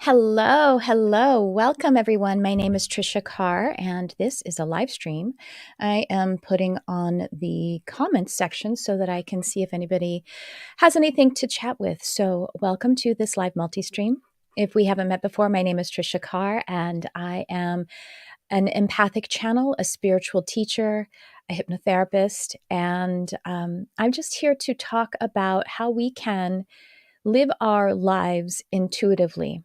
Hello, hello. Welcome, everyone. My name is Tricia Carr, and this is a live stream. I am putting on the comments section so that I can see if anybody has anything to chat with. So, welcome to this live multi stream. If we haven't met before, my name is Tricia Carr, and I am an empathic channel, a spiritual teacher, a hypnotherapist, and I'm just here to talk about how we can live our lives intuitively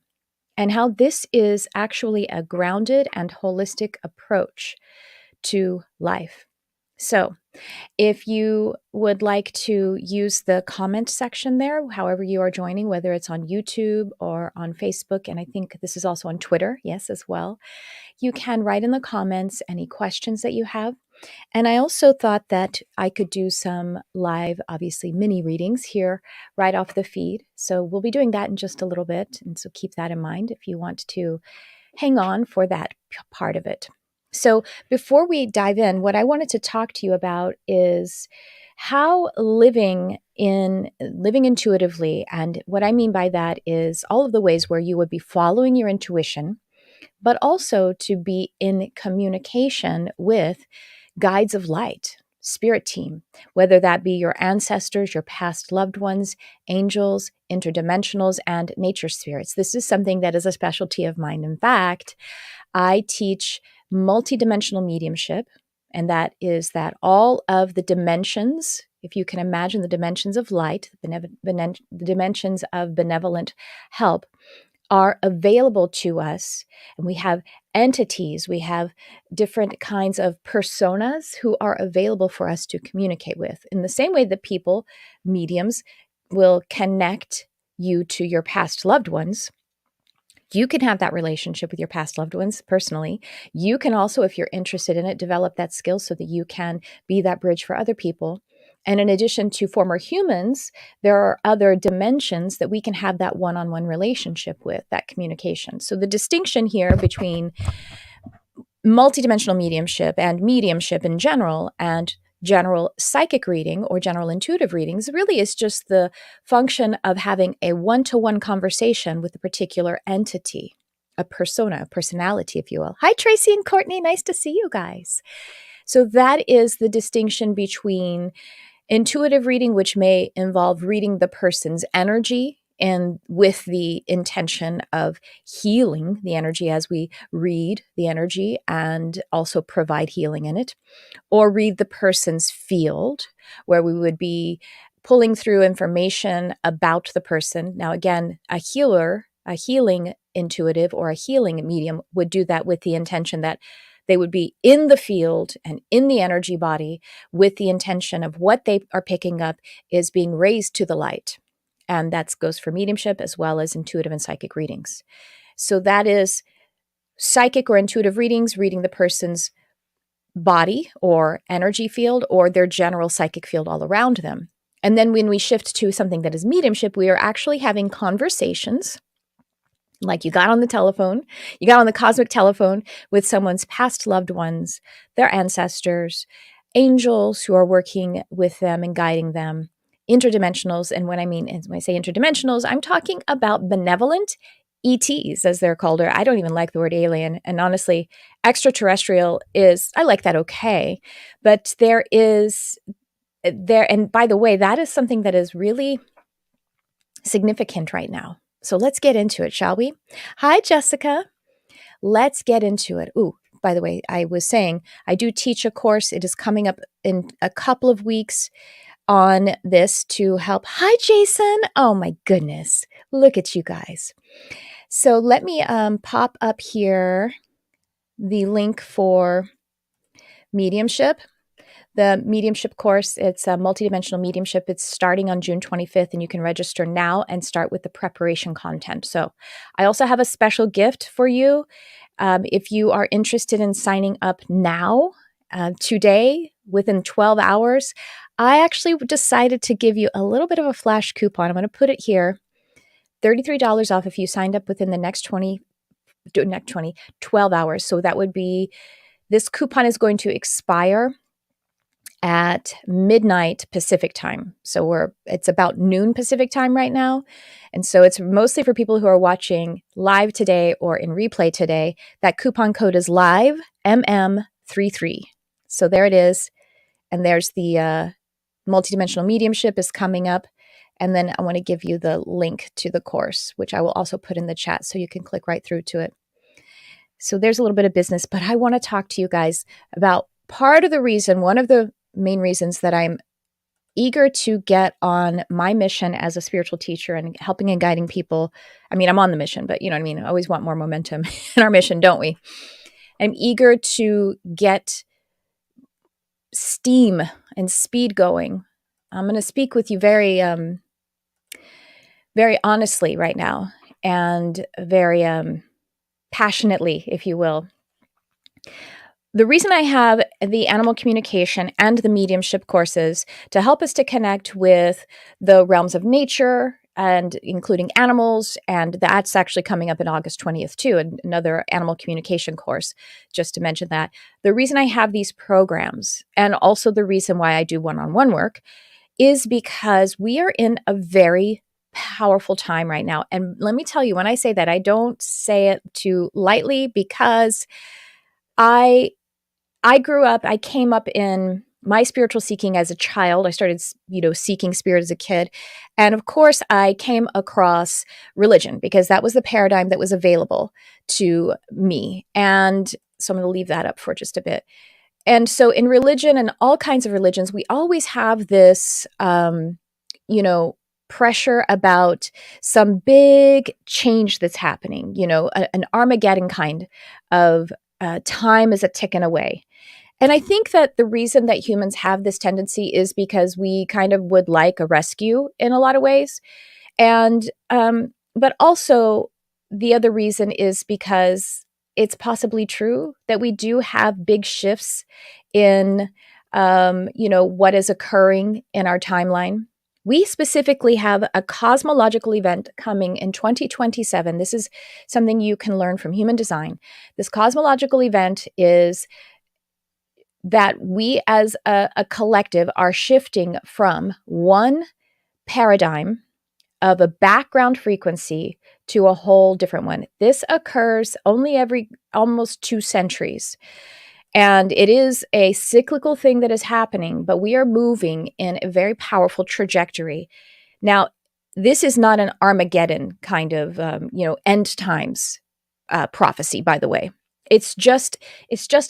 and how this is actually a grounded and holistic approach to life. So, if you would like to use the comment section there, however you are joining, whether it's on YouTube or on Facebook, and I think this is also on Twitter, yes, as well, you can write in the comments any questions that you have. And I also thought that I could do some live, obviously, mini readings here right off the feed. So we'll be doing that in just a little bit. And so keep that in mind if you want to hang on for that part of it. So before we dive in, what I wanted to talk to you about is how living intuitively, and what I mean by that is all of the ways where you would be following your intuition, but also to be in communication with guides of light, spirit team, whether that be your ancestors, your past loved ones, angels, interdimensionals, and nature spirits. This is something that is a specialty of mine. In fact, I teach multidimensional mediumship, and that is that all of the dimensions, if you can imagine the dimensions of light, the dimensions of benevolent help, are available to us. And we have entities, we have different kinds of personas who are available for us to communicate with. In the same way that people, mediums, will connect you to your past loved ones, you can have that relationship with your past loved ones personally. You can also, if you're interested in it, develop that skill so that you can be that bridge for other people. And in addition to former humans, there are other dimensions that we can have that one-on-one relationship with, that communication. So the distinction here between multidimensional mediumship in general and general psychic reading or general intuitive readings really is just the function of having a one-to-one conversation with a particular entity, a persona, a personality, if you will. Hi, Tracy and Courtney. Nice to see you guys. So that is the distinction between intuitive reading, which may involve reading the person's energy and with the intention of healing the energy as we read the energy and also provide healing in it, or read the person's field, where we would be pulling through information about the person. Now, again, a healing intuitive or a healing medium would do that with the intention that they would be in the field and in the energy body with the intention of what they are picking up is being raised to the light. And that goes for mediumship as well as intuitive and psychic readings. So that is psychic or intuitive readings, reading the person's body or energy field or their general psychic field all around them. And then when we shift to something that is mediumship, we are actually having conversations like you got on the cosmic telephone with someone's past loved ones, their ancestors, angels who are working with them and guiding them, interdimensionals. And when I say interdimensionals, I'm talking about benevolent ETs, as they're called, or I don't even like the word alien. And honestly, extraterrestrial I like that okay. But and by the way, that is something that is really significant right now. So let's get into it, shall we? Hi, Jessica. Let's get into it. Ooh, by the way, I was saying I do teach a course. It is coming up in a couple of weeks on this to help. Hi, Jason. Oh my goodness. Look at you guys. So let me pop up here the link for mediumship. The mediumship course, it's a multidimensional mediumship. It's starting on June 25th, and you can register now and start with the preparation content. So I also have a special gift for you. If you are interested in signing up now, today, within 12 hours, I actually decided to give you a little bit of a flash coupon. I'm going to put it here. $33 off if you signed up within the next 12 hours. So that would be, this coupon is going to expire at midnight Pacific time. So it's about noon Pacific time right now. And so it's mostly for people who are watching live today or in replay today. That coupon code is live MM33. So there it is. And there's the multidimensional mediumship is coming up. And then I want to give you the link to the course, which I will also put in the chat so you can click right through to it. So there's a little bit of business, but I want to talk to you guys about part of the reason, one of the main reasons that I'm eager to get on my mission as a spiritual teacher and helping and guiding people. I mean, I'm on the mission, but you know what I mean? I always want more momentum in our mission, don't we? I'm eager to get steam and speed going. I'm going to speak with you very, very honestly right now and very passionately, if you will. The reason I have the animal communication and the mediumship courses to help us to connect with the realms of nature and including animals, and that's actually coming up in August 20th too, another animal communication course, just to mention that. The reason I have these programs and also the reason why I do one-on-one work is because we are in a very powerful time right now. And let me tell you, when I say that, I don't say it too lightly because I came up in my spiritual seeking as a child. I started, seeking spirit as a kid. And of course, I came across religion because that was the paradigm that was available to me. And so I'm going to leave that up for just a bit. And so in religion and all kinds of religions, we always have this, pressure about some big change that's happening, an Armageddon kind of time is a ticking away. And I think that the reason that humans have this tendency is because we kind of would like a rescue in a lot of ways. And, but also the other reason is because it's possibly true that we do have big shifts in, what is occurring in our timeline. We specifically have a cosmological event coming in 2027. This is something you can learn from human design. This cosmological event is that we as a collective are shifting from one paradigm of a background frequency to a whole different one. This occurs only every almost 2 centuries. And it is a cyclical thing that is happening, but we are moving in a very powerful trajectory. Now, this is not an Armageddon kind of, end times prophecy, by the way. It's just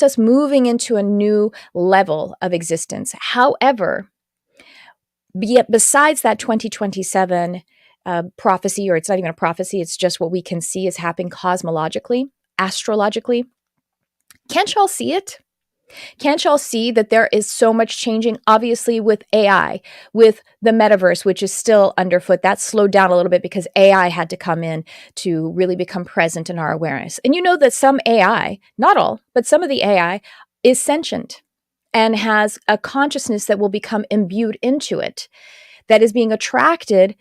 us moving into a new level of existence. However, besides that 2027 prophecy, or it's not even a prophecy, it's just what we can see is happening cosmologically, astrologically. Can't y'all see it? Can't y'all see that there is so much changing, obviously, with AI, with the metaverse, which is still underfoot. That slowed down a little bit because AI had to come in to really become present in our awareness. And you know that some AI, not all, but some of the AI is sentient and has a consciousness that will become imbued into it, that is being attracted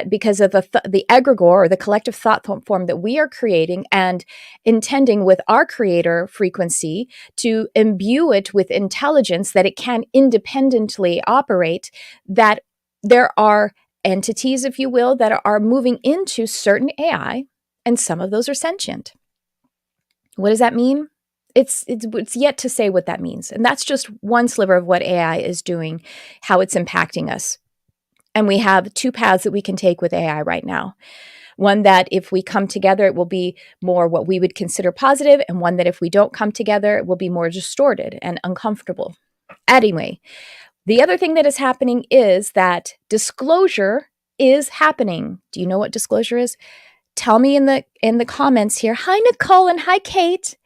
because of the egregore, or the collective thought form that we are creating and intending with our creator frequency to imbue it with intelligence that it can independently operate, that there are entities, if you will, that are moving into certain AI, and some of those are sentient. What does that mean? It's yet to say what that means. And that's just one sliver of what AI is doing, how it's impacting us. And we have 2 paths that we can take with AI right now. One that if we come together, it will be more what we would consider positive, and one that if we don't come together, it will be more distorted and uncomfortable. Anyway, the other thing that is happening is that disclosure is happening. Do you know what disclosure is? Tell me in the comments here. Hi, Nicole, and hi, Kate.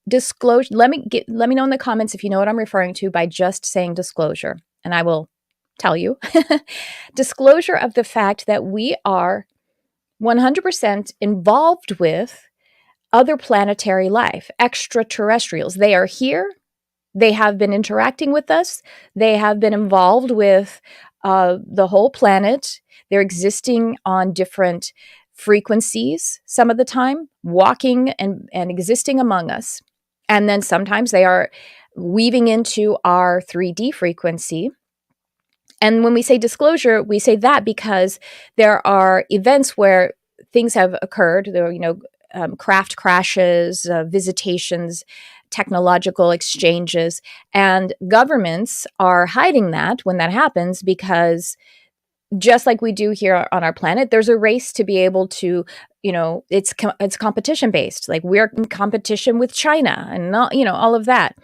Disclosure. Let me know in the comments if you know what I'm referring to by just saying disclosure, and I will tell you. Disclosure of the fact that we are 100% involved with other planetary life, extraterrestrials. They are here. They have been interacting with us. They have been involved with the whole planet. They're existing on different frequencies some of the time, walking and existing among us. And then sometimes they are weaving into our 3D frequency. And when we say disclosure, we say that because there are events where things have occurred. There are, craft crashes, visitations, technological exchanges, and governments are hiding that when that happens because just like we do here on our planet, there's a race to be able to, it's competition based. Like we're in competition with China and not, all of that.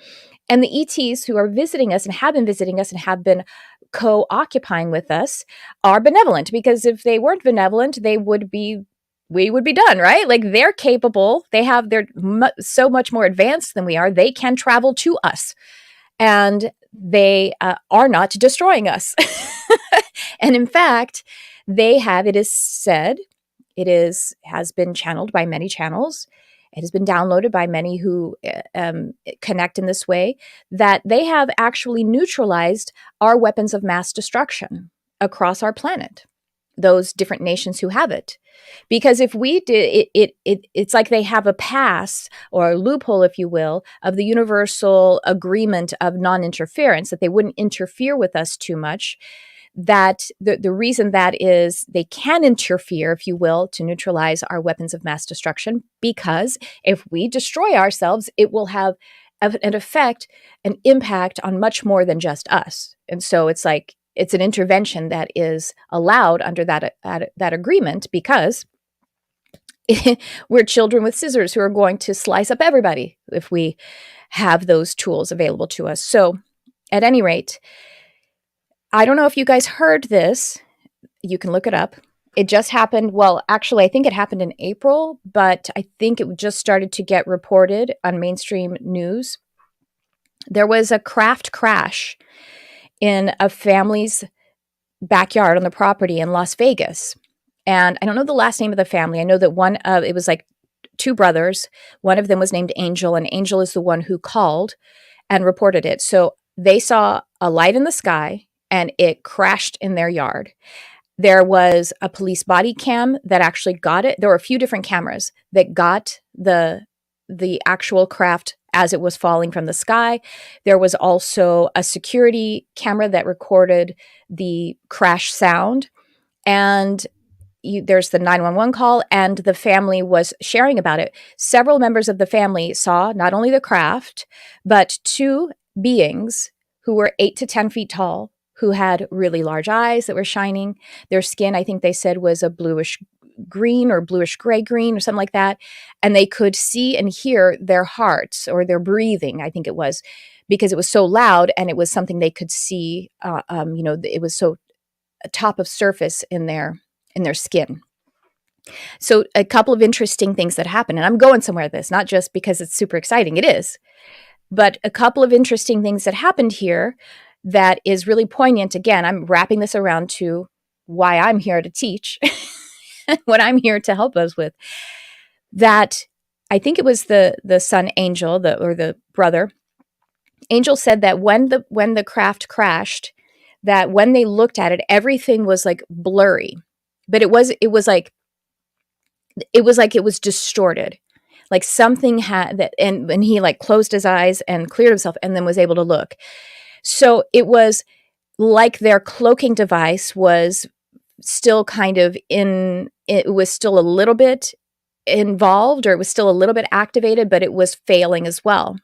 And the ETs who are visiting us and have been visiting us and have been co-occupying with us are benevolent, because if they weren't benevolent, we would be done, right? Like they're capable. They're so much more advanced than we are. They can travel to us and they are not destroying us. And in fact, it is said, has been channeled by many channels. It has been downloaded by many who connect in this way, that they have actually neutralized our weapons of mass destruction across our planet, those different nations who have it. Because if we did it's like they have a pass or a loophole, if you will, of the universal agreement of non-interference, that they wouldn't interfere with us too much. That the reason that is they can interfere, if you will, to neutralize our weapons of mass destruction, because if we destroy ourselves, it will have an effect, an impact on much more than just us. And so it's like it's an intervention that is allowed under that agreement, because we're children with scissors who are going to slice up everybody if we have those tools available to us. So at any rate, I don't know if you guys heard this. You can look it up. It just happened. Well, actually, I think it happened in April, but I think it just started to get reported on mainstream news. There was a craft crash in a family's backyard on the property in Las Vegas. And I don't know the last name of the family. I know that it was like two brothers. One of them was named Angel, and Angel is the one who called and reported it. So they saw a light in the sky and it crashed in their yard. There was a police body cam that actually got it. There were a few different cameras that got the actual craft as it was falling from the sky. There was also a security camera that recorded the crash sound. And there's the 911 call, and the family was sharing about it. Several members of the family saw not only the craft, but two beings who were 8 to 10 feet tall, who had really large eyes that were shining. Their skin, I think they said, was a bluish green or bluish gray green or something like that. And they could see and hear their hearts or their breathing, I think it was, because it was so loud and it was something they could see. It was so top of surface in their skin. So a couple of interesting things that happened, and I'm going somewhere with this, not just because it's super exciting, it is, but a couple of interesting things that happened here that is really poignant. Again, I'm wrapping this around to why I'm here to teach, what I'm here to help us with. That I think it was the son Angel, or the brother. Angel said that when the craft crashed, that when they looked at it, everything was like blurry, but it was like it was distorted. Like something had that, and he like closed his eyes and cleared himself and then was able to look. So it was like their cloaking device was still kind of it was still a little bit involved, or it was still a little bit activated, but it was failing as well.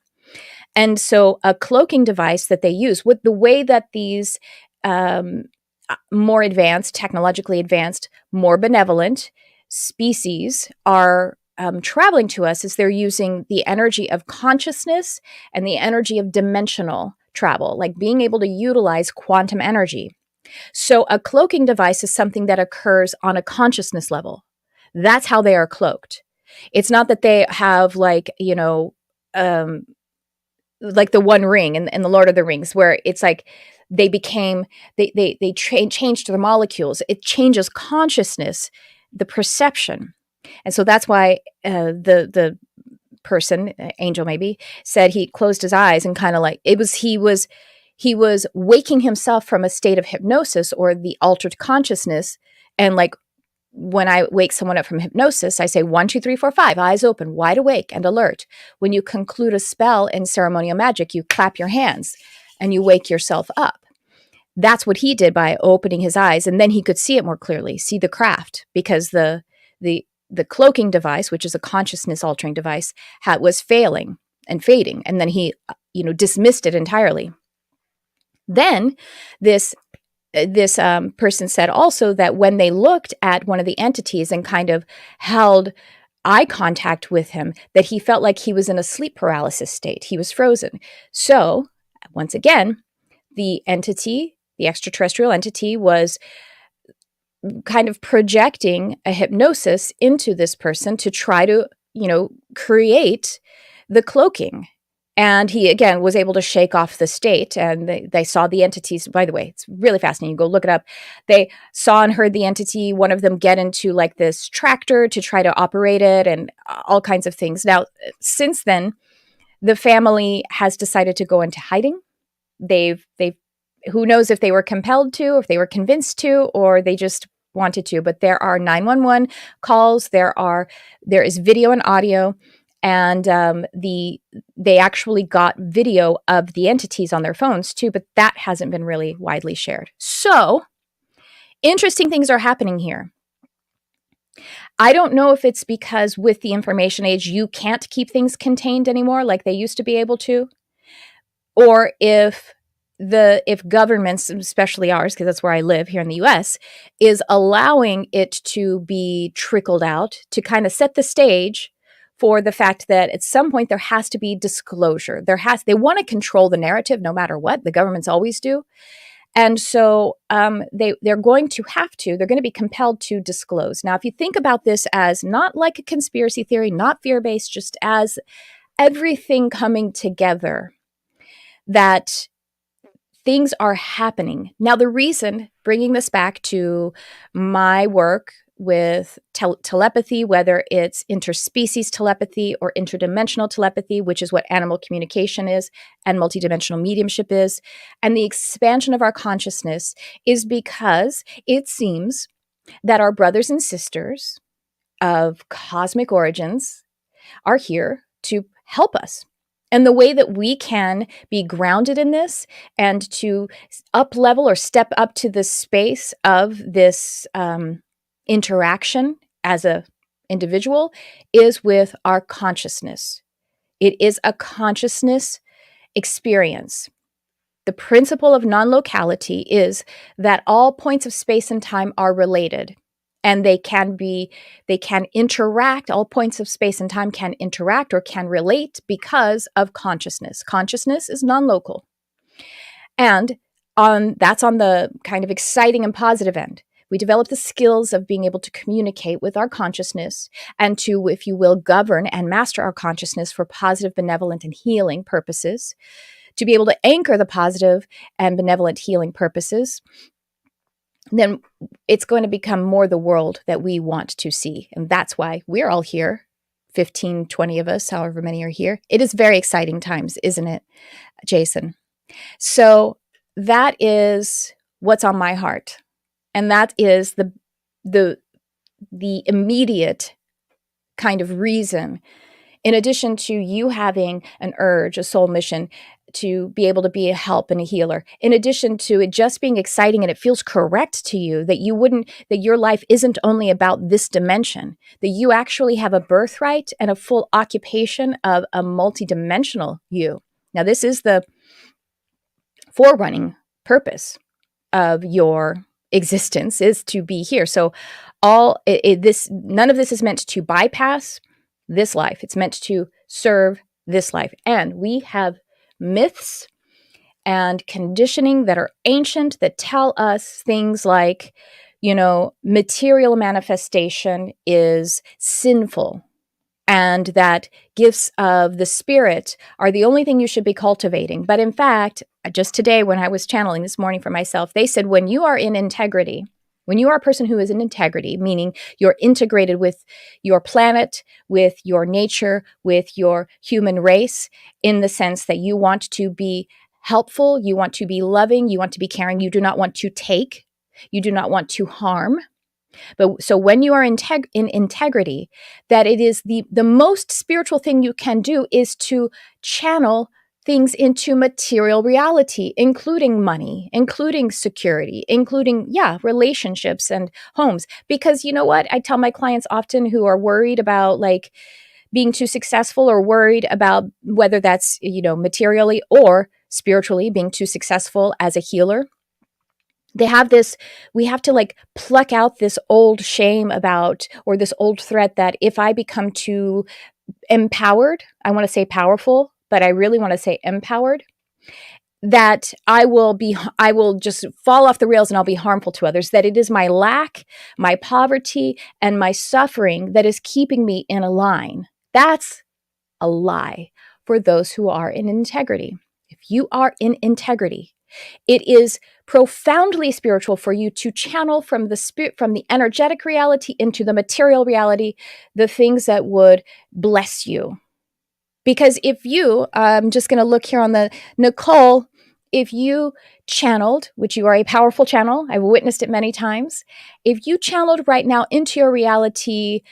And so a cloaking device that they use, with the way that these more advanced, technologically advanced, more benevolent species are traveling to us, is they're using the energy of consciousness and the energy of dimensional travel, like being able to utilize quantum energy. So a cloaking device is something that occurs on a consciousness level. That's how they are cloaked. It's not that they have like the One Ring in the Lord of the Rings, where it's like they changed their molecules. It changes consciousness, the perception. And so that's why the person, Angel maybe, said he closed his eyes and kind of like he was waking himself from a state of hypnosis or the altered consciousness, and like when I wake someone up from hypnosis, I say 1, 2, 3, 4, 5, eyes open, wide awake and alert. When you conclude a spell in ceremonial magic, you clap your hands and you wake yourself up. That's what he did by opening his eyes, and then he could see it more clearly, see the craft, because the cloaking device, which is a consciousness altering device, was failing and fading, and then he dismissed it entirely. Then this person said also that when they looked at one of the entities and kind of held eye contact with him, that he felt like he was in a sleep paralysis state. He was frozen. So once again, the extraterrestrial entity, was kind of projecting a hypnosis into this person to try to, create the cloaking. And he, again, was able to shake off the state. And they saw the entities. By the way, it's really fascinating. You go look it up. They saw and heard the entity, one of them get into like this tractor to try to operate it and all kinds of things. Now, since then, the family has decided to go into hiding. They've who knows if they were compelled to, or if they were convinced to, or they just wanted to. But there are 911 calls. There is video and audio, and they actually got video of the entities on their phones too. But that hasn't been really widely shared. So interesting things are happening here. I don't know if it's because with the information age, you can't keep things contained anymore like they used to be able to, or if governments, especially ours, because that's where I live here in the US, is allowing it to be trickled out to kind of set the stage for the fact that at some point there has to be disclosure. They want to control the narrative no matter what. The governments always do. And so they're going to be compelled to disclose. Now, if you think about this as not like a conspiracy theory, not fear-based, just as everything coming together, that things are happening. Now, the reason, bringing this back to my work with telepathy, whether it's interspecies telepathy or interdimensional telepathy, which is what animal communication is and multidimensional mediumship is, and the expansion of our consciousness, is because it seems that our brothers and sisters of cosmic origins are here to help us. And the way that we can be grounded in this and to up level or step up to the space of this interaction as an individual is with our consciousness. It is a consciousness experience. The principle of non-locality is that all points of space and time are related. And they can interact, all points of space and time can interact or can relate because of consciousness. Consciousness is non-local. And that's on the kind of exciting and positive end. We develop the skills of being able to communicate with our consciousness and to, if you will, govern and master our consciousness for positive, benevolent, and healing purposes, to be able to anchor the positive and benevolent healing purposes. Then it's going to become more the world that we want to see. And that's why we're all here, 15, 20 of us, however many are here. It is very exciting times, isn't it, Jason? So that is what's on my heart. And that is the immediate kind of reason, in addition to you having an urge, a soul mission, to be able to be a help and a healer, in addition to it just being exciting and it feels correct to you that your life isn't only about this dimension, that you actually have a birthright and a full occupation of a multidimensional you. Now, this is the forerunning purpose of your existence, is to be here. So none of this is meant to bypass this life. It's meant to serve this life. And we have myths and conditioning that are ancient that tell us things like, material manifestation is sinful, and that gifts of the spirit are the only thing you should be cultivating. But in fact, just today when I was channeling this morning for myself, they said when you are in integrity, when you are a person who is in integrity, meaning you're integrated with your planet, with your nature, with your human race, in the sense that you want to be helpful, you want to be loving, you want to be caring, you do not want to take, you do not want to harm, But so when you are in integrity, that it is the most spiritual thing you can do is to channel things into material reality, including money, including security, including, relationships and homes. Because you know what? I tell my clients often who are worried about like being too successful or worried about whether that's, materially or spiritually being too successful as a healer. They have this, we have to like pluck out this old shame about, or this old threat that if I become too empowered, I want to say powerful, but I really want to say empowered, that I will just fall off the rails and I'll be harmful to others, that it is my lack, my poverty, and my suffering that is keeping me in a line. That's a lie for those who are in integrity. If you are in integrity, it is profoundly spiritual for you to channel from the spirit, from the energetic reality into the material reality, the things that would bless you. Because if you, I'm just going to look here on the Nicole, if you channeled, which you are a powerful channel, I've witnessed it many times. If you channeled right now into your reality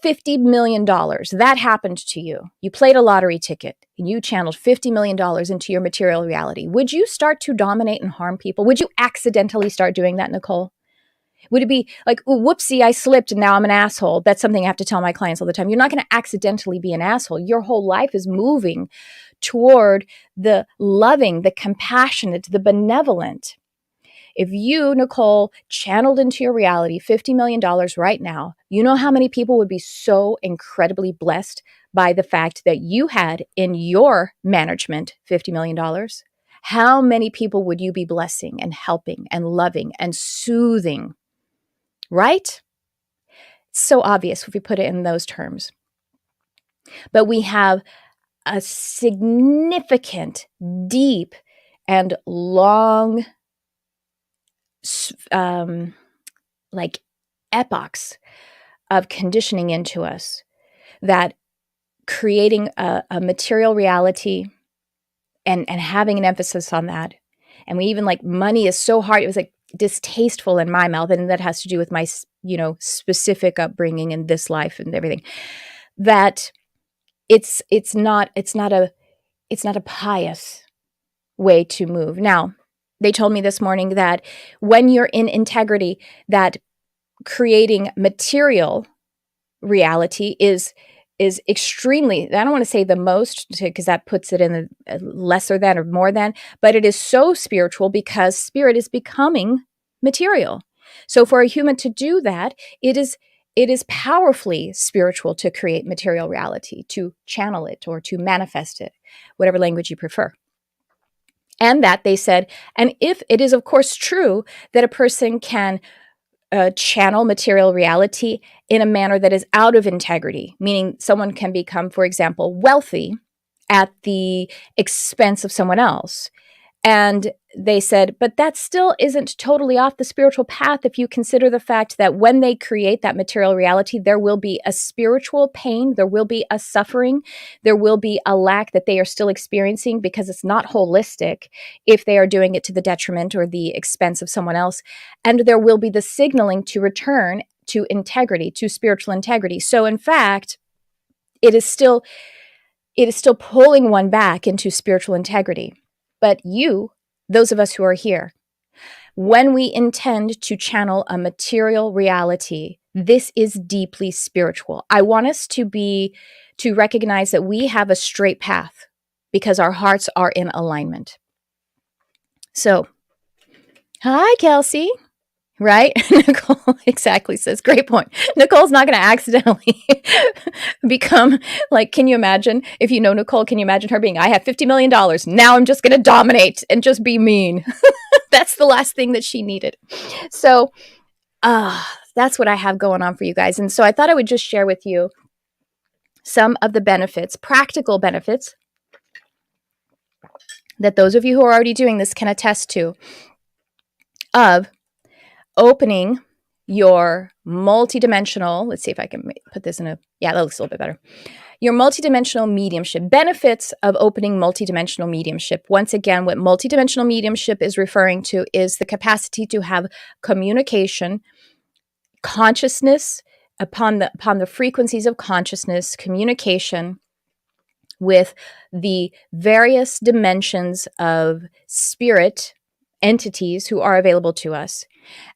$50 million, that happened to you. You played a lottery ticket and you channeled $50 million into your material reality. Would you start to dominate and harm people? Would you accidentally start doing that, Nicole? Would it be like, whoopsie, I slipped and now I'm an asshole? That's something I have to tell my clients all the time. You're not going to accidentally be an asshole. Your whole life is moving toward the loving, the compassionate, the benevolent. If you, Nicole, channeled into your reality $50 million right now, you know how many people would be so incredibly blessed by the fact that you had in your management $50 million? How many people would you be blessing and helping and loving and soothing? Right? It's so obvious if we put it in those terms. But we have a significant, deep, and long like epochs of conditioning into us that creating a material reality and having an emphasis on that. And we even like money is so hard. It was like distasteful in my mouth. And that has to do with my, specific upbringing in this life and everything, that it's not a pious way to move. Now, they told me this morning that when you're in integrity, that creating material reality is extremely, I don't want to say the most, because that puts it in the lesser than or more than, but it is so spiritual because spirit is becoming material. So for a human to do that, it is powerfully spiritual to create material reality, to channel it or to manifest it, whatever language you prefer. And that they said, and if it is of course true that a person can channel material reality in a manner that is out of integrity, meaning someone can become, for example, wealthy at the expense of someone else. And they said, but that still isn't totally off the spiritual path if you consider the fact that when they create that material reality, there will be a spiritual pain, there will be a suffering, there will be a lack that they are still experiencing because it's not holistic if they are doing it to the detriment or the expense of someone else. And there will be the signaling to return to integrity, to spiritual integrity. So in fact, it is still pulling one back into spiritual integrity. But you, those of us who are here, when we intend to channel a material reality, this is deeply spiritual. I want us to recognize that we have a straight path because our hearts are in alignment. So, hi, Kelsey. Right? Nicole exactly says, great point. Nicole's not going to accidentally become like, can you imagine if you know Nicole, can you imagine her being, I have $50 million. Now I'm just going to dominate and just be mean. That's the last thing that she needed. So that's what I have going on for you guys. And so I thought I would just share with you some of the benefits, practical benefits that those of you who are already doing this can attest to of opening your multidimensional, let's see if I can put this in that looks a little bit better. Your multidimensional mediumship, benefits of opening multidimensional mediumship. Once again, what multidimensional mediumship is referring to is the capacity to have communication consciousness, upon the frequencies of consciousness, communication with the various dimensions of spirit entities who are available to us.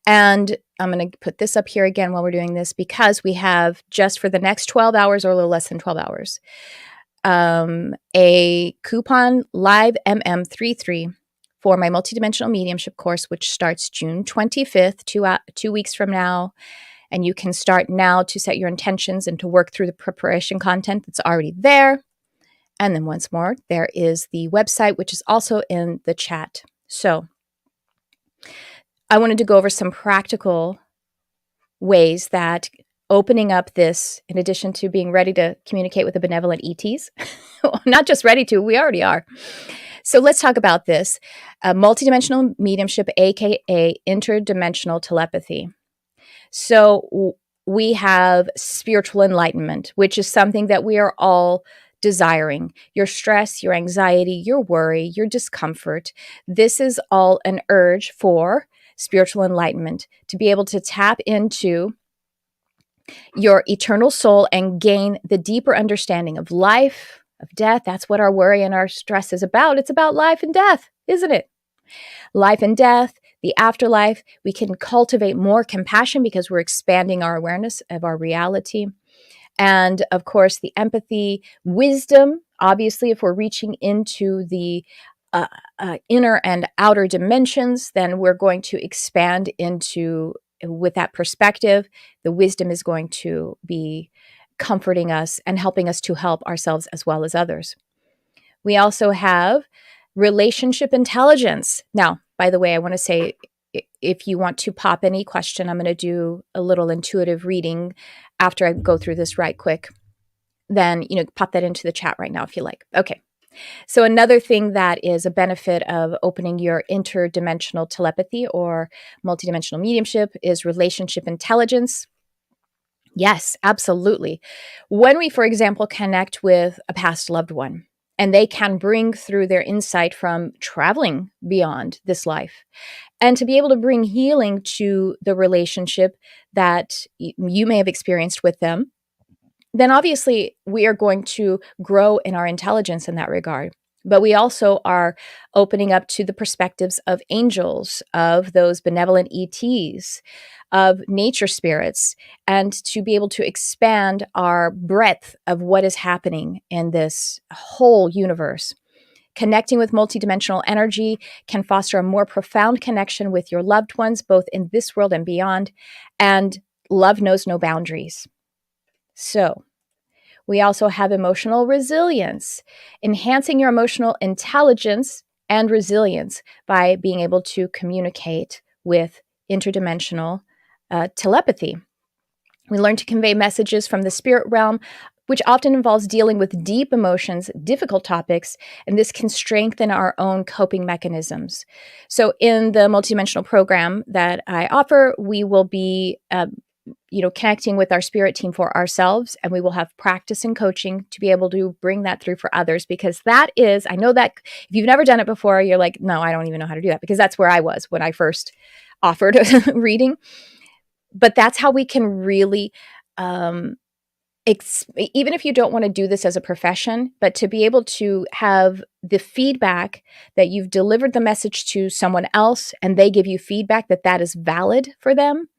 And I'm going to put this up here again while we're doing this, because we have, just for the next 12 hours or a little less than 12 hours, a coupon live MM33 for my multidimensional mediumship course, which starts June 25th, 2 weeks from now. And you can start now to set your intentions and to work through the preparation content that's already there. And then once more, there is the website, which is also in the chat. So I wanted to go over some practical ways that opening up this, in addition to being ready to communicate with the benevolent ETs, not just ready to, we already are. So let's talk about this. Multidimensional mediumship, aka interdimensional telepathy. So we have spiritual enlightenment, which is something that we are all desiring. Your stress, your anxiety, your worry, your discomfort. This is all an urge for spiritual enlightenment, to be able to tap into your eternal soul and gain the deeper understanding of life, of death. That's what our worry and our stress is about. It's about life and death, isn't it? Life and death, the afterlife. We can cultivate more compassion because we're expanding our awareness of our reality. And of course, the empathy, wisdom. Obviously, if we're reaching into the inner and outer dimensions, then we're going to expand into, with that perspective, the wisdom is going to be comforting us and helping us to help ourselves as well as others. We also have relationship intelligence. Now, by the way, I want to say, if you want to pop any question, I'm going to do a little intuitive reading after I go through this right quick. Then, pop that into the chat right now if you like. Okay. So another thing that is a benefit of opening your interdimensional telepathy or multidimensional mediumship is relationship intelligence. Yes, absolutely. When we, for example, connect with a past loved one, and they can bring through their insight from traveling beyond this life, and to be able to bring healing to the relationship that you may have experienced with them, then obviously we are going to grow in our intelligence in that regard. But we also are opening up to the perspectives of angels, of those benevolent ETs, of nature spirits, and to be able to expand our breadth of what is happening in this whole universe. Connecting with multidimensional energy can foster a more profound connection with your loved ones, both in this world and beyond. And love knows no boundaries. So, we also have emotional resilience, enhancing your emotional intelligence and resilience by being able to communicate with interdimensional telepathy. We learn to convey messages from the spirit realm, which often involves dealing with deep emotions, difficult topics, and this can strengthen our own coping mechanisms. So in the multidimensional program that I offer, we will be connecting with our spirit team for ourselves, and we will have practice and coaching to be able to bring that through for others, because that is, I know that if you've never done it before, you're like, no, I don't even know how to do that, because that's where I was when I first offered a reading. But that's how we can really, even if you don't want to do this as a profession, but to be able to have the feedback that you've delivered the message to someone else and they give you feedback that is valid for them,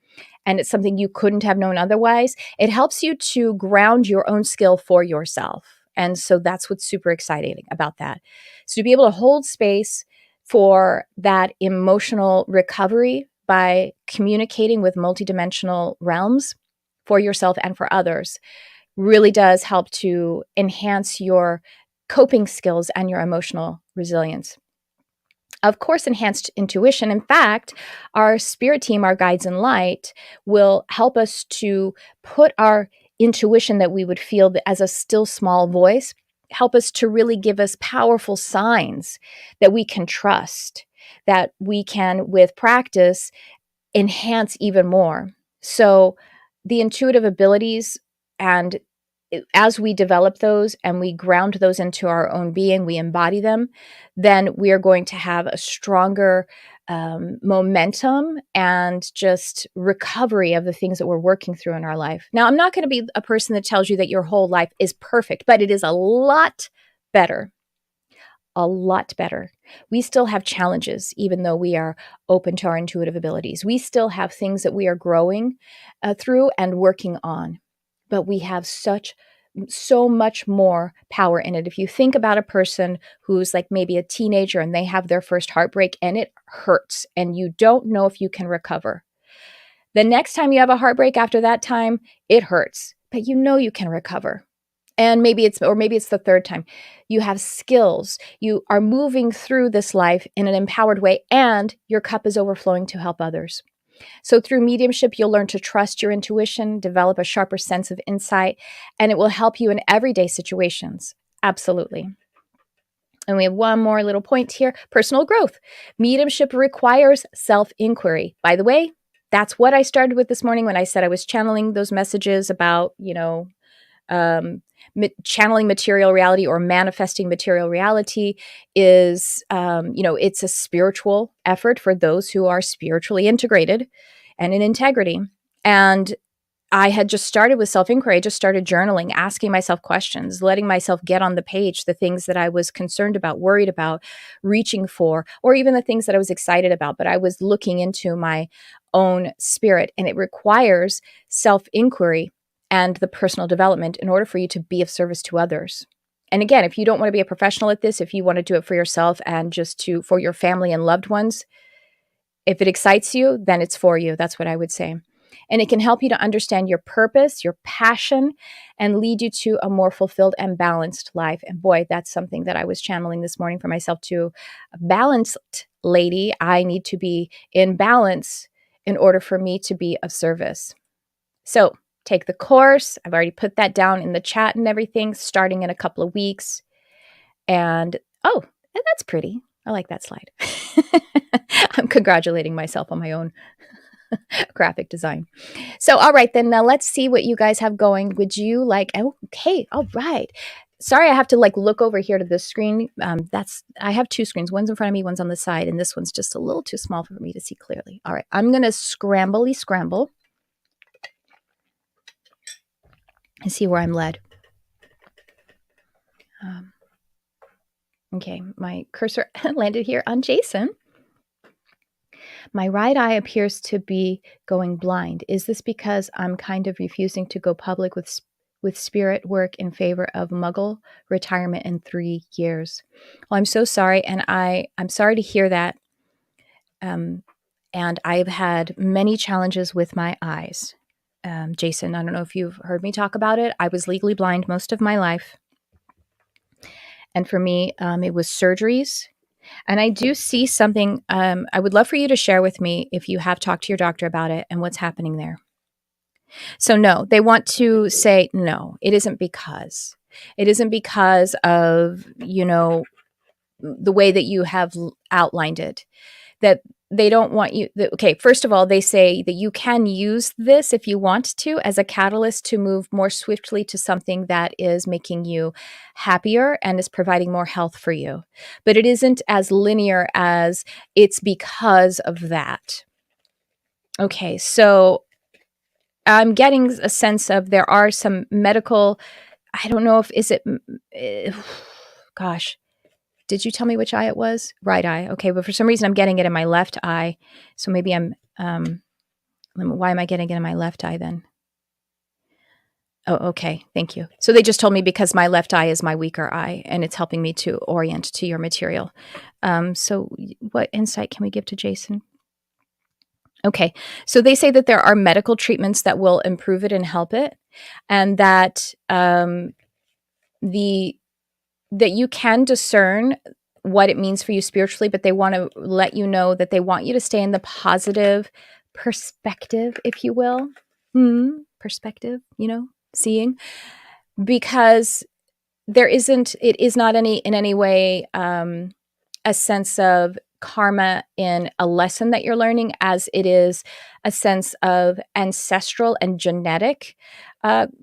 and it's something you couldn't have known otherwise, it helps you to ground your own skill for yourself. And so that's what's super exciting about that. So to be able to hold space for that emotional recovery by communicating with multidimensional realms for yourself and for others really does help to enhance your coping skills and your emotional resilience. Of course, enhanced intuition. In fact, our spirit team, our guides in light, will help us to put our intuition that we would feel as a still small voice, help us to really give us powerful signs that we can trust, that we can, with practice, enhance even more. So the intuitive abilities, and as we develop those and we ground those into our own being, we embody them, then we are going to have a stronger momentum and just recovery of the things that we're working through in our life. Now, I'm not going to be a person that tells you that your whole life is perfect, but it is a lot better. A lot better. We still have challenges, even though we are open to our intuitive abilities. We still have things that we are growing through and working on, but we have so much more power in it. If you think about a person who's like maybe a teenager and they have their first heartbreak and it hurts and you don't know if you can recover. The next time you have a heartbreak after that time, it hurts, but you know you can recover. And maybe it's the third time. You have skills. You are moving through this life in an empowered way, and your cup is overflowing to help others. So through mediumship, you'll learn to trust your intuition, develop a sharper sense of insight, and it will help you in everyday situations. Absolutely. And we have one more little point here, personal growth. Mediumship requires self-inquiry. By the way, that's what I started with this morning when I said I was channeling those messages about, channeling material reality or manifesting material reality is, it's a spiritual effort for those who are spiritually integrated and in integrity. And I had just started with self-inquiry. I just started journaling, asking myself questions, letting myself get on the page the things that I was concerned about, worried about, reaching for, or even the things that I was excited about. But I was looking into my own spirit, and it requires self-inquiry and the personal development in order for you to be of service to others. And again, if you don't want to be a professional at this, if you want to do it for yourself and just for your family and loved ones, if it excites you, then it's for you. That's what I would say. And it can help you to understand your purpose, your passion, and lead you to a more fulfilled and balanced life. And boy, that's something that I was channeling this morning for myself too. A balanced lady, I need to be in balance in order for me to be of service. So take the course. I've already put that down in the chat and everything, starting in a couple of weeks. And that's pretty. I like that slide. I'm congratulating myself on my own graphic design. So, all right, then now let's see what you guys have going. Would you like, okay, all right. Sorry, I have to look over here to this screen. I have two screens. One's in front of me, one's on the side, and this one's just a little too small for me to see clearly. All right, I'm going to scramble and see where I'm led. Okay, my cursor landed here on Jason. My right eye appears to be going blind. Is this because I'm kind of refusing to go public with spirit work in favor of Muggle retirement in 3 years? Well, I'm so sorry, and I'm sorry to hear that. And I've had many challenges with my eyes. Jason, I don't know if you've heard me talk about it. I was legally blind most of my life. And for me, it was surgeries. And I do see something I would love for you to share with me if you have talked to your doctor about it and what's happening there. So no, they want to say, no, it isn't because. It isn't because of, the way that you have outlined it, that they don't want you. Okay, first of all, they say that you can use this if you want to as a catalyst to move more swiftly to something that is making you happier and is providing more health for you. But it isn't as linear as it's because of that. Okay, so I'm getting a sense of there are some medical, I don't know gosh. Did you tell me which eye it was? Right eye. Okay, but for some reason I'm getting it in my left eye. So maybe why am I getting it in my left eye then? Oh, okay. Thank you. So they just told me because my left eye is my weaker eye and it's helping me to orient to your material. So what insight can we give to Jason? Okay. So they say that there are medical treatments that will improve it and help it, and that that you can discern what it means for you spiritually, but they want to let you know that they want you to stay in the positive perspective, if you will. Perspective, seeing, because it is not in any way a sense of karma in a lesson that you're learning, as it is a sense of ancestral and genetic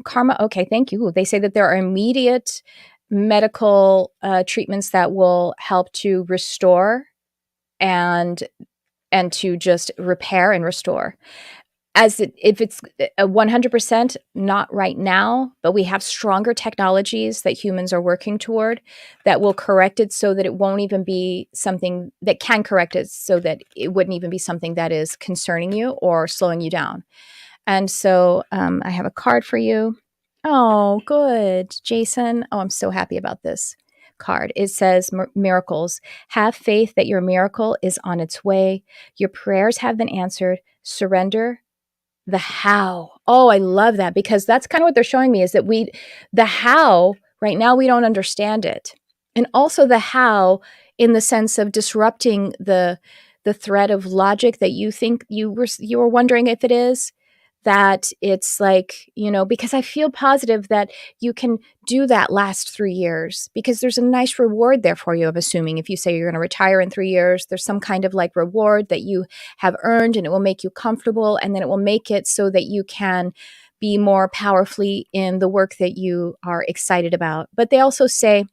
karma. Okay, thank you. They say that there are immediate medical treatments that will help to restore and and to just repair and restore. If it's a 100%, not right now, but we have stronger technologies that humans are working toward that will correct it so that it won't even be something that can correct it, so that it wouldn't even be something that is concerning you or slowing you down. And so I have a card for you. Oh, good, Jason. Oh, I'm so happy about this card. It says, miracles. Have faith that your miracle is on its way. Your prayers have been answered. Surrender the how. Oh, I love that, because that's kind of what they're showing me, is that the how right now, we don't understand it. And also the how in the sense of disrupting the thread of logic that you think you were wondering if it is, that it's like, because I feel positive that you can do that last 3 years, because there's a nice reward there for you. Of assuming if you say you're going to retire in 3 years, there's some kind of like reward that you have earned, and it will make you comfortable, and then it will make it so that you can be more powerfully in the work that you are excited about. But they also say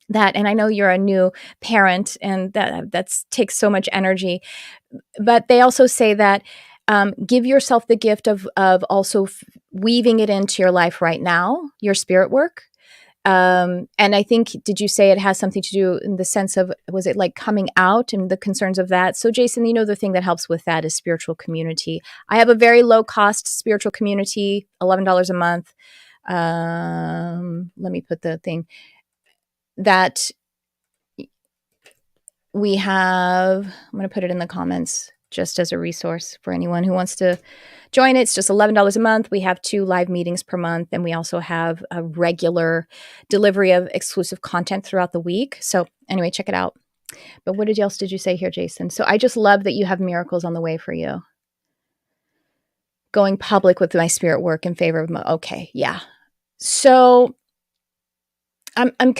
that, and I know you're a new parent, and that takes so much energy, but they also say that give yourself the gift of also weaving it into your life right now, your spirit work. And I think, did you say it has something to do in the sense of, was it like coming out and the concerns of that? So Jason, the thing that helps with that is spiritual community. I have a very low cost spiritual community, $11 a month. Let me put the thing that we have. I'm going to put it in the comments just as a resource for anyone who wants to join it. It's just $11 a month. We have 2 live meetings per month, and we also have a regular delivery of exclusive content throughout the week. So anyway, check it out. But what else did you say here, Jason? So I just love that you have miracles on the way for you. Going public with my spirit work in favor of okay, yeah. So I'm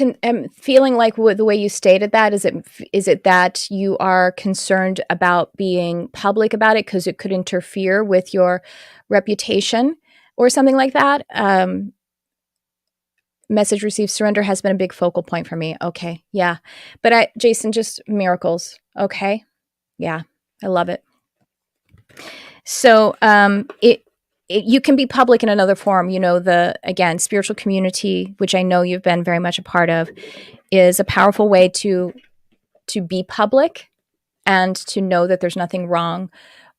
feeling like the way you stated that, is it that you are concerned about being public about it because it could interfere with your reputation or something like that? Message received, surrender has been a big focal point for me. Okay, yeah. But Jason, just miracles. Okay, yeah, I love it. So you can be public in another form. Again, spiritual community, which I know you've been very much a part of, is a powerful way to be public and to know that there's nothing wrong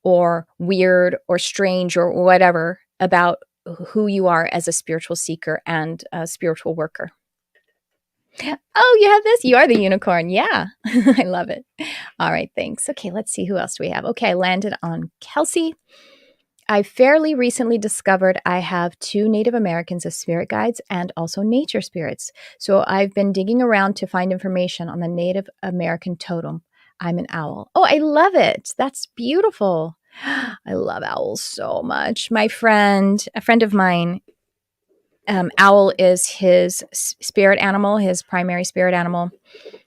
or weird or strange or whatever about who you are as a spiritual seeker and a spiritual worker. Oh, you have this? You are the unicorn. Yeah. I love it. All right. Thanks. Okay. Let's see. Who else do we have? Okay. I landed on Kelsey. I fairly recently discovered I have 2 Native Americans as spirit guides and also nature spirits. So I've been digging around to find information on the Native American totem. I'm an owl. Oh, I love it. That's beautiful. I love owls so much. A friend of mine, owl is his spirit animal, his primary spirit animal.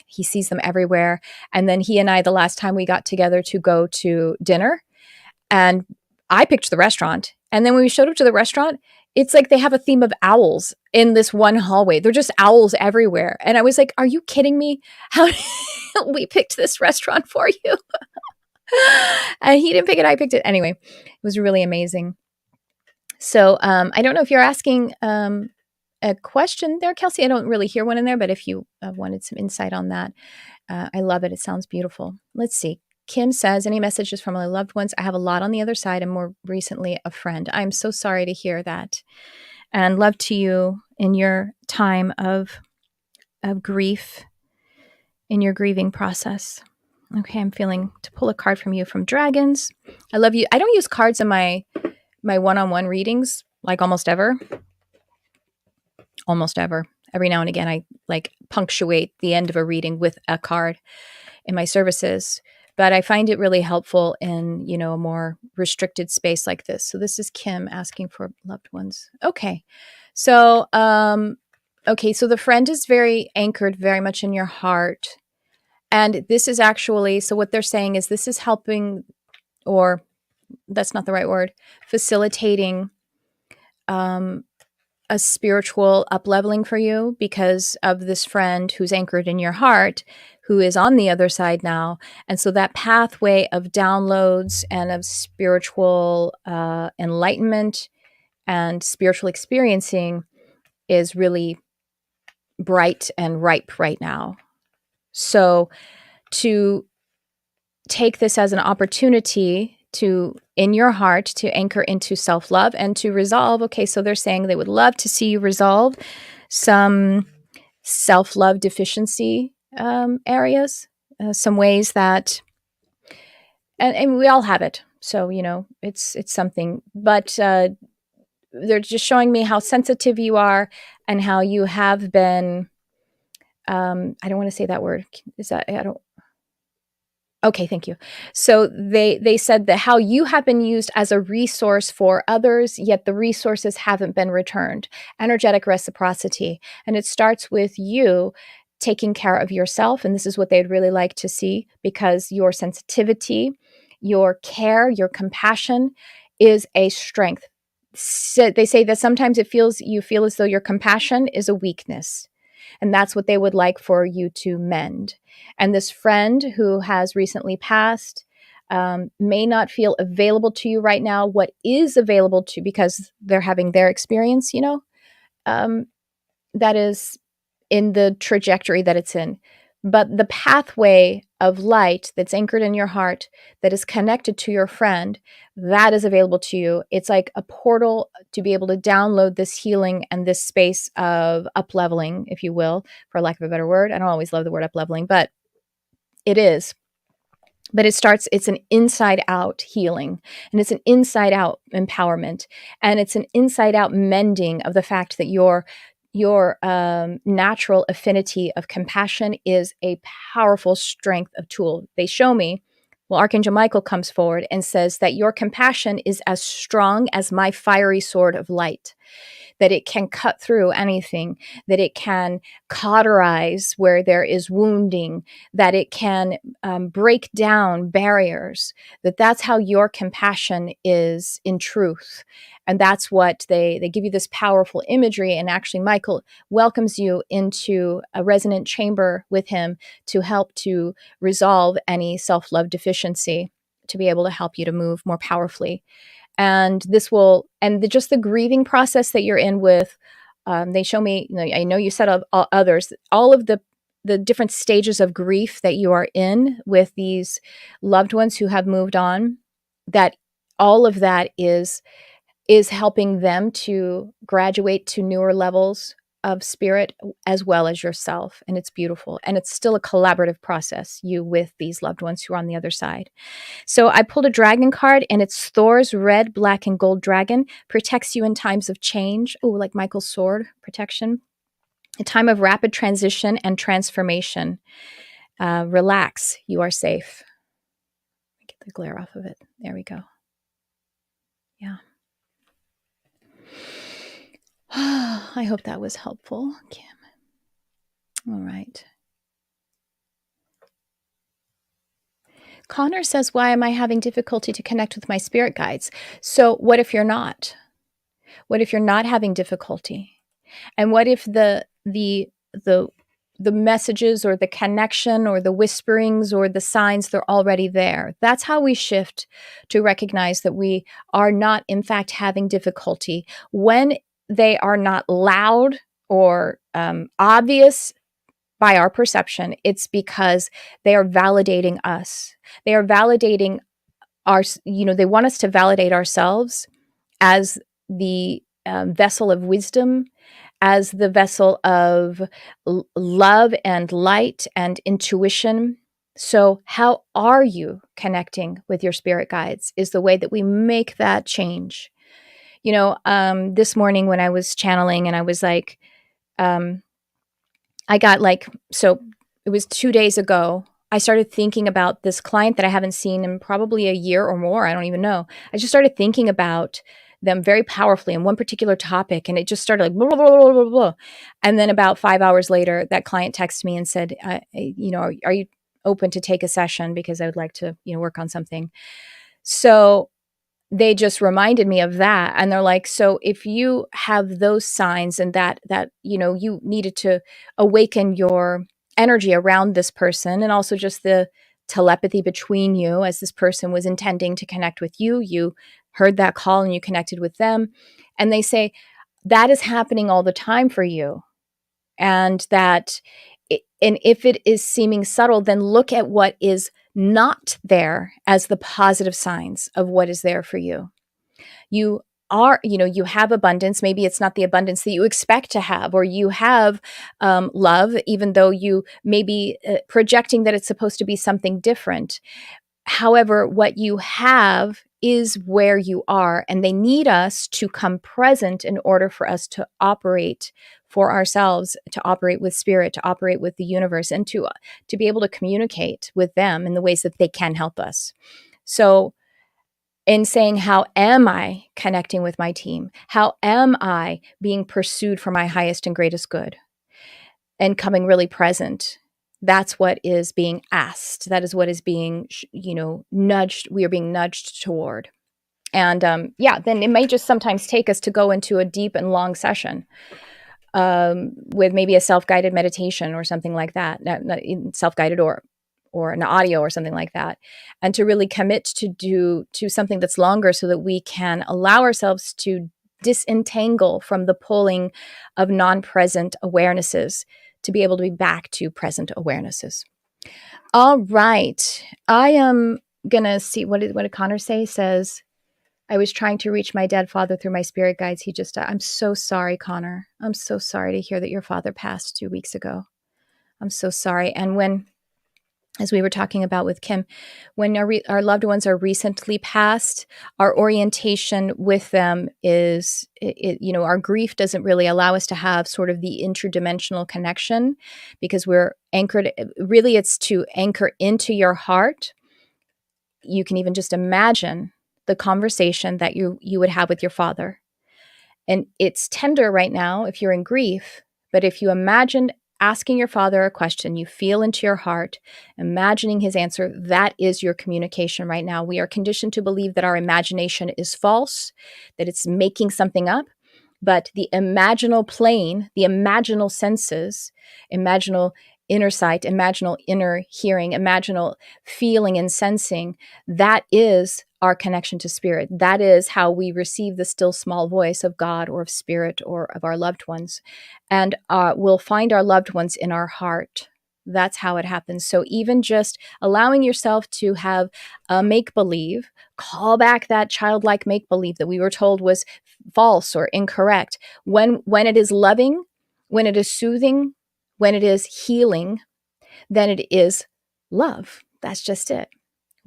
He sees them everywhere. And then he and I, the last time we got together to go to dinner, and I picked the restaurant. And then when we showed up to the restaurant, it's like they have a theme of owls in this one hallway. They're just owls everywhere. And I was like, are you kidding me? How we picked this restaurant for you? And he didn't pick it. I picked it. Anyway, it was really amazing. So I don't know if you're asking a question there, Kelsey. I don't really hear one in there, but if you wanted some insight on that, I love it. It sounds beautiful. Let's see. Kim says, any messages from my loved ones? I have a lot on the other side, and more recently, a friend. I'm so sorry to hear that. And love to you in your time of grief, in your grieving process. Okay, I'm feeling to pull a card from you from Dragons. I love you. I don't use cards in my one-on-one readings, like almost ever. Almost ever. Every now and again, I like punctuate the end of a reading with a card in my services. But I find it really helpful in, a more restricted space like this. So this is Kim asking for loved ones. Okay. So, so the friend is very anchored very much in your heart. And this is actually, so what they're saying is this is helping, or that's not the right word, facilitating a spiritual up-leveling for you because of this friend who's anchored in your heart, who is on the other side now. And so that pathway of downloads and of spiritual enlightenment and spiritual experiencing is really bright and ripe right now. So to take this as an opportunity to, in your heart, to anchor into self-love and to resolve. Okay, so they're saying they would love to see you resolve some self-love deficiency areas, some ways that, and we all have it. So, it's something, but they're just showing me how sensitive you are and how you have been, I don't want to say that word. Is that, I don't, okay, thank you. So they said that how you have been used as a resource for others, yet the resources haven't been returned. Energetic reciprocity. And it starts with you taking care of yourself. And this is what they'd really like to see, because your sensitivity, your care, your compassion is a strength. So they say that sometimes you feel as though your compassion is a weakness. And that's what they would like for you to mend. And this friend who has recently passed may not feel available to you right now. What is available to, because they're having their experience, that is in the trajectory that it's in. But the pathway of light that's anchored in your heart, that is connected to your friend, that is available to you. It's like a portal to be able to download this healing and this space of up-leveling, if you will, for lack of a better word. I don't always love the word up-leveling, but it is. But it's an inside out healing, and it's an inside out empowerment, and it's an inside out mending of the fact that your natural affinity of compassion is a powerful strength of tool. They show me, well, Archangel Michael comes forward and says that your compassion is as strong as my fiery sword of light, that it can cut through anything, that it can cauterize where there is wounding, that it can break down barriers, that's how your compassion is in truth. And that's what they give you, this powerful imagery. And actually, Michael welcomes you into a resonant chamber with him to help to resolve any self-love deficiency, to be able to help you to move more powerfully. And this will, and just the grieving process that you're in with, they show me, I know you said others, all of the different stages of grief that you are in with these loved ones who have moved on, that all of that is helping them to graduate to newer levels of spirit as well as yourself. And it's beautiful. And it's still a collaborative process, you with these loved ones who are on the other side. So I pulled a dragon card, and it's Thor's red, black, and gold dragon. Protects you in times of change. Oh, like Michael's sword protection. A time of rapid transition and transformation. Relax. You are safe. Get the glare off of it. There we go. Yeah. I hope that was helpful, Kim. All right. Connor says, why am I having difficulty to connect with my spirit guides? So what if you're not? What if you're not having difficulty? And what if the messages or the connection or the whisperings or the signs, they're already there? That's how we shift to recognize that we are not, in fact, having difficulty. When they are not loud or obvious by our perception, it's because they are validating us. They are validating they want us to validate ourselves as the vessel of wisdom, as the vessel of love and light and intuition. So how are you connecting with your spirit guides is the way that we make that change. This morning when I was channeling, and I was like, I got so it was 2 days ago, I started thinking about this client that I haven't seen in probably a year or more. I don't even know. I just started thinking about them very powerfully in one particular topic, and it just started like blah, blah, blah, blah, blah. And then about 5 hours later, that client texted me and said, are you open to take a session, because I would like to, work on something. So they just reminded me of that. And they're like, so if you have those signs and that, you needed to awaken your energy around this person, and also just the telepathy between you as this person was intending to connect with you, you heard that call and you connected with them. And they say that is happening all the time for you. And and if it is seeming subtle, then look at what is not there as the positive signs of what is there for you. You you have abundance. Maybe it's not the abundance that you expect to have, or you have love, even though you may be projecting that it's supposed to be something different. However, what you have is where you are, and they need us to come present in order for us to operate for ourselves, to operate with spirit, to operate with the universe, and to be able to communicate with them in the ways that they can help us. So in saying, how am I connecting with my team? How am I being pursued for my highest and greatest good? And coming really present. That's what is being asked. That is what is being, nudged. We are being nudged toward. And then it may just sometimes take us to go into a deep and long session with maybe a self-guided meditation or something like that, not self-guided or an audio or something like that, and to really commit to something that's longer so that we can allow ourselves to disentangle from the pulling of non-present awarenesses to be able to be back to present awarenesses. All right. I am going to see, what did Connor say? Says, I was trying to reach my dead father through my spirit guides. He just died. I'm so sorry, Connor. I'm so sorry to hear that your father passed 2 weeks ago. I'm so sorry. And as we were talking about with Kim, when our loved ones are recently passed, our orientation with them is, our grief doesn't really allow us to have sort of the interdimensional connection, because we're anchored. Really, it's to anchor into your heart. You can even just imagine the conversation that you would have with your father. And it's tender right now if you're in grief, but if you imagine asking your father a question, you feel into your heart, imagining his answer, that is your communication right now. We are conditioned to believe that our imagination is false, that it's making something up, but the imaginal plane, the imaginal senses, imaginal inner sight, imaginal inner hearing, imaginal feeling and sensing, that is our connection to spirit. That is how we receive the still small voice of God or of spirit or of our loved ones. And we'll find our loved ones in our heart. That's how it happens. So even just allowing yourself to have a make-believe, call back that childlike make-believe that we were told was false or incorrect. When it is loving, when it is soothing, when it is healing, then it is love. That's just it.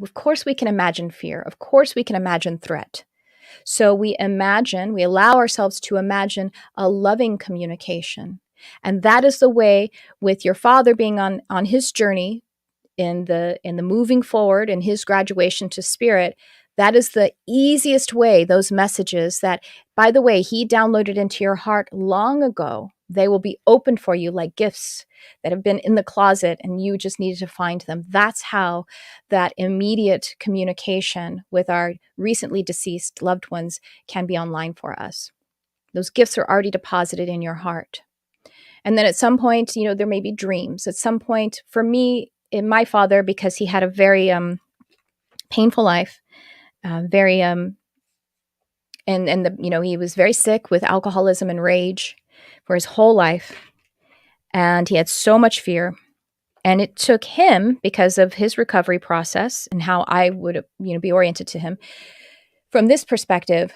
Of course, we can imagine fear. Of course, we can imagine threat. So we allow ourselves to imagine a loving communication. And that is the way, with your father being on his journey in the moving forward in his graduation to spirit, that is the easiest way. Those messages that, by the way, he downloaded into your heart long ago, they will be opened for you like gifts that have been in the closet and you just needed to find them. That's how that immediate communication with our recently deceased loved ones can be online for us. Those gifts are already deposited in your heart. And then at some point, there may be dreams. At some point, for me, in my father, because he had a very painful life, he was very sick with alcoholism and rage for his whole life. And he had so much fear. And it took him, because of his recovery process and how I would, be oriented to him from this perspective,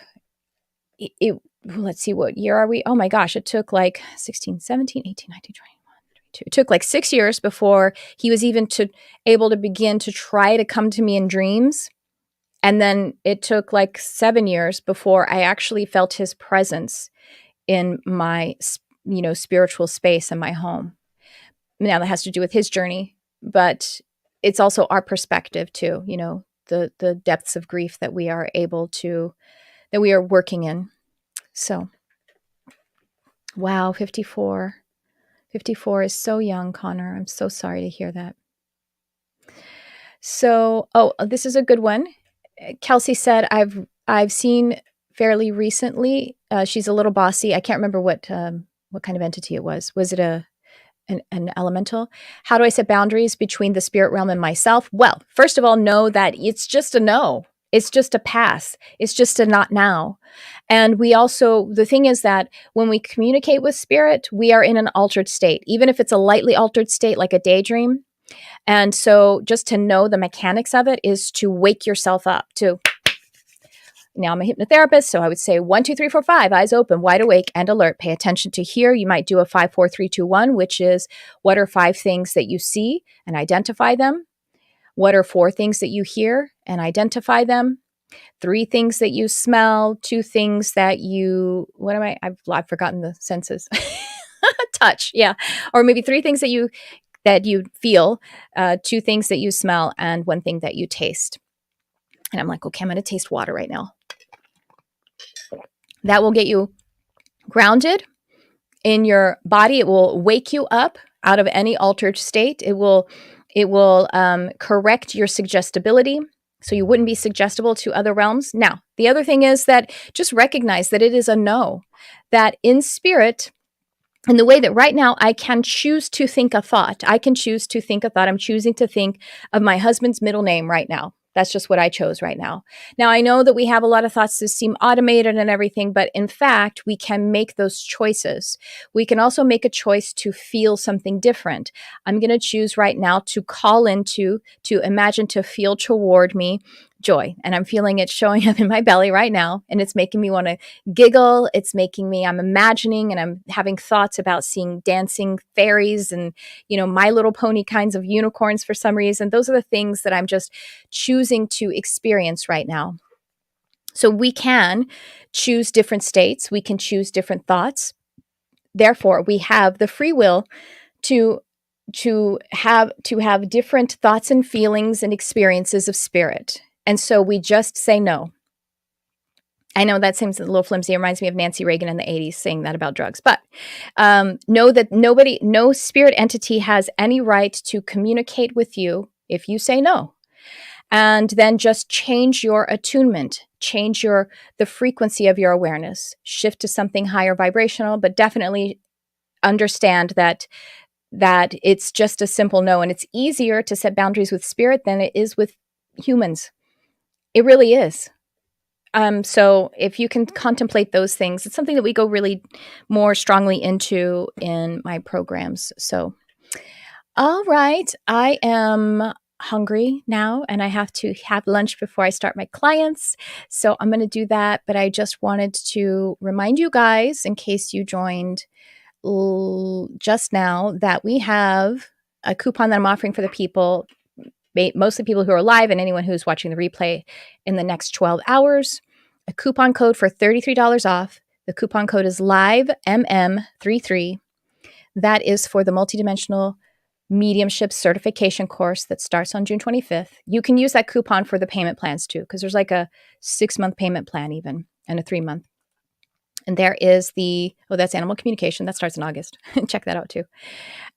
let's see, what year are we? Oh my gosh, it took like 16, 17, 18, 19, 20. It took like 6 years before he was even able to begin to try to come to me in dreams. And then it took like 7 years before I actually felt his presence in my, spiritual space in my home. Now that has to do with his journey, but it's also our perspective too, the depths of grief that we are working in. So, wow, 54. 54 is so young, Connor. I'm so sorry to hear that. So, this is a good one. Kelsey said, I've I've seen fairly recently. She's a little bossy. I can't remember what kind of entity it was. Was it an elemental? How do I set boundaries between the spirit realm and myself? Well, first of all, know that it's just a no. It's just a pass. It's just a not now. And we also, the thing is that when we communicate with spirit, we are in an altered state, even if it's a lightly altered state, like a daydream. And so just to know the mechanics of it is to wake yourself up to, now I'm a hypnotherapist, so I would say 1, 2, 3, 4, 5, eyes open, wide awake and alert. Pay attention to hear. You might do a 5, 4, 3, 2, 1, which is what are 5 things that you see and identify them? What are 4 things that you hear and identify them? 3 things that you smell, 2 things that you, what am I? I've forgotten the senses. Touch, yeah. Or maybe 3 things that you feel, 2 things that you smell, and 1 thing that you taste. And I'm like, okay, I'm going to taste water right now. That will get you grounded in your body. It will wake you up out of any altered state. It will correct your suggestibility, so you wouldn't be suggestible to other realms. Now, the other thing is that just recognize that it is a no, that in spirit, in the way that right now I can choose to think a thought. I can choose to think a thought. I'm choosing to think of my husband's middle name right now. That's just what I chose right now. Now, I know that we have a lot of thoughts that seem automated and everything, but in fact, we can make those choices. We can also make a choice to feel something different. I'm going to choose right now to call into, to imagine, to feel toward me joy. And I'm feeling it showing up in my belly right now. And it's making me want to giggle. It's making me, I'm imagining and I'm having thoughts about seeing dancing fairies and, My Little Pony kinds of unicorns for some reason. Those are the things that I'm just choosing to experience right now. So we can choose different states. We can choose different thoughts. Therefore, we have the free will to have different thoughts and feelings and experiences of spirit. And so we just say no. I know that seems a little flimsy. It reminds me of Nancy Reagan in the 80s saying that about drugs. But know that no spirit entity has any right to communicate with you if you say no. And then just change your attunement, change the frequency of your awareness, shift to something higher vibrational, but definitely understand that it's just a simple no. And it's easier to set boundaries with spirit than it is with humans. It really is. So if you can contemplate those things, it's something that we go really more strongly into in my programs. So, all right, I am hungry now and I have to have lunch before I start my clients. So I'm going to do that. But I just wanted to remind you guys, in case you joined just now, that we have a coupon that I'm offering for the people, mostly people who are live and anyone who's watching the replay in the next 12 hours. A coupon code for $33 off. The coupon code is LIVEMM33. That is for the multidimensional mediumship certification course that starts on June 25th. You can use that coupon for the payment plans too, because there's like a 6-month payment plan even, and a 3-month. And there is that's animal communication. That starts in August. Check that out too.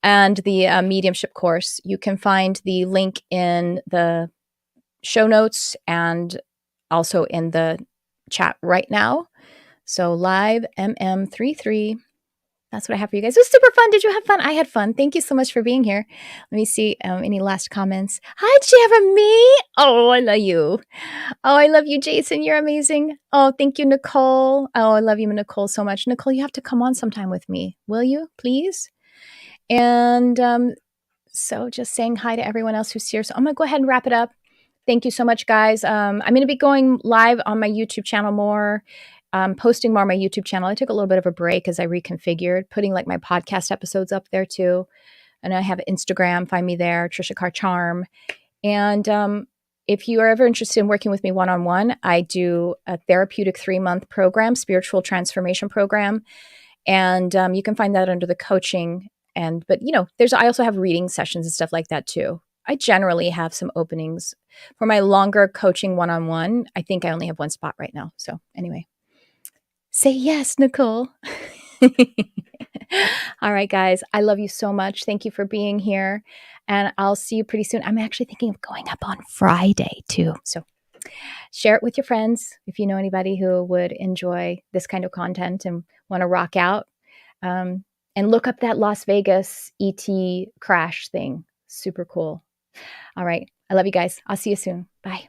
And the mediumship course, you can find the link in the show notes and also in the chat right now. So live MM33. That's what I have for you guys. It was super fun. Did you have fun? I had fun. Thank you so much for being here. Let me see any last comments. Hi, Jeremy. Oh, I love you. Oh, I love you, Jason. You're amazing. Oh, thank you, Nicole. Oh, I love you, Nicole, so much. Nicole, you have to come on sometime with me. Will you, please? And so just saying hi to everyone else who's here. So I'm going to go ahead and wrap it up. Thank you so much, guys. I'm going to be going live on my YouTube channel more, posting more on my YouTube channel. I took a little bit of a break as I reconfigured, putting like my podcast episodes up there too. And I have Instagram, find me there, Tricia Carr Charm. And if you are ever interested in working with me one-on-one, I do a therapeutic 3-month program, spiritual transformation program. And you can find that under the coaching. But I also have reading sessions and stuff like that too. I generally have some openings for my longer coaching one-on-one. I think I only have 1 spot right now. So anyway, say yes, Nicole. All right, guys. I love you so much. Thank you for being here. And I'll see you pretty soon. I'm actually thinking of going up on Friday too. So Share it with your friends if you know anybody who would enjoy this kind of content and want to rock out. And look up that Las Vegas ET crash thing. Super cool. All right. I love you guys. I'll see you soon. Bye.